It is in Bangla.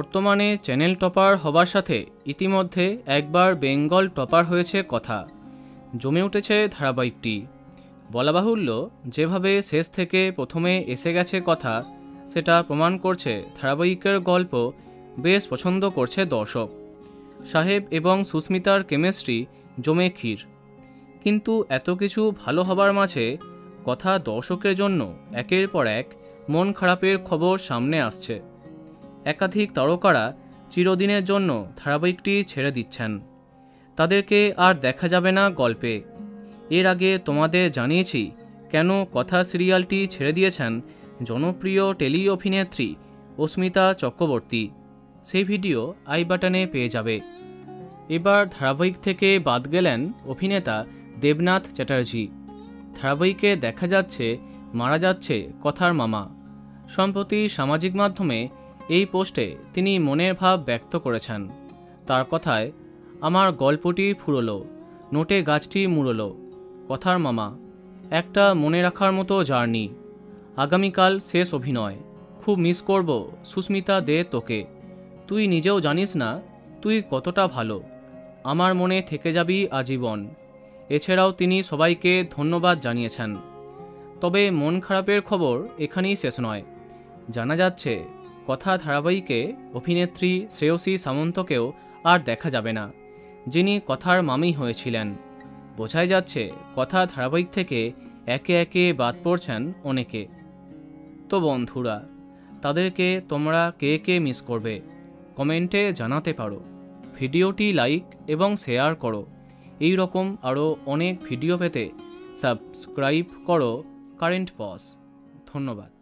বর্তমানে চ্যানেল টপার হবার সাথে ইতিমধ্যে একবার বেঙ্গল টপার হয়েছে কথা। জমে উঠেছে ধারাবাহিকটি। বলা বাহুল্য, যেভাবে শেষ থেকে প্রথমে এসে গেছে কথা, সেটা প্রমাণ করছে ধারাবাহিকের গল্প বেশ পছন্দ করছে দর্শক। সাহেব এবং সুস্মিতার কেমিস্ট্রি জমে ক্ষীর। কিন্তু এত কিছু ভালো হবার মাঝে কথা দর্শকের জন্য একের পর এক মন খারাপের খবর সামনে আসছে। একাধিক তারকারা চিরদিনের জন্য ধারাবাহিকটি ছেড়ে দিচ্ছেন। তাদেরকে আর দেখা যাবে না গল্পে। এর আগে তোমাদের জানিয়েছি কেন কথা সিরিয়ালটি ছেড়ে দিয়েছেন জনপ্রিয় টেলি অভিনেত্রী অস্মিতা চক্রবর্তী। সেই ভিডিও আই বাটনে পেয়ে যাবে। এবার ধারাবাহিক থেকে বাদ গেলেন অভিনেতা দেবনাথ চ্যাটার্জি। ধারাবাহিকে দেখা যাচ্ছে মারা যাচ্ছে কথার মামা। সম্প্রতি সামাজিক মাধ্যমে এই পোস্টে তিনি মনের ভাব ব্যক্ত করেছেন। তার কথায়, আমার গল্পটি ফুরলো, নোটে গাছটি মুড়লো। কথার মামা, একটা মনে রাখার মতো জার্নি। আগামীকাল শেষ অভিনয়। খুব মিস করব সুস্মিতা দে তোকে। তুই নিজেও জানিস না তুই কতটা ভালো। আমার মনে থেকে যাবি আজীবন। এছাড়াও তিনি সবাইকে ধন্যবাদ জানিয়েছেন। তবে মন খারাপের খবর এখানেই শেষ নয়। জানা যাচ্ছে কথা ধারাবাহিকে অভিনেত্রী শ্রেয়সী সামন্তকেও আর দেখা যাবে না, যিনি কথার মামি হয়েছিলেন। বোঝাই যাচ্ছে কথা ধারাবাহিক থেকে একে একে বাদ পড়ছেন অনেকে। তো বন্ধুরা, তাদেরকে তোমরা কে কে মিস করবে কমেন্টে জানাতে পারো। ভিডিওটি লাইক এবং শেয়ার করো। এই রকম আরও অনেক ভিডিও পেতে সাবস্ক্রাইব করো কারেন্ট পজ। ধন্যবাদ।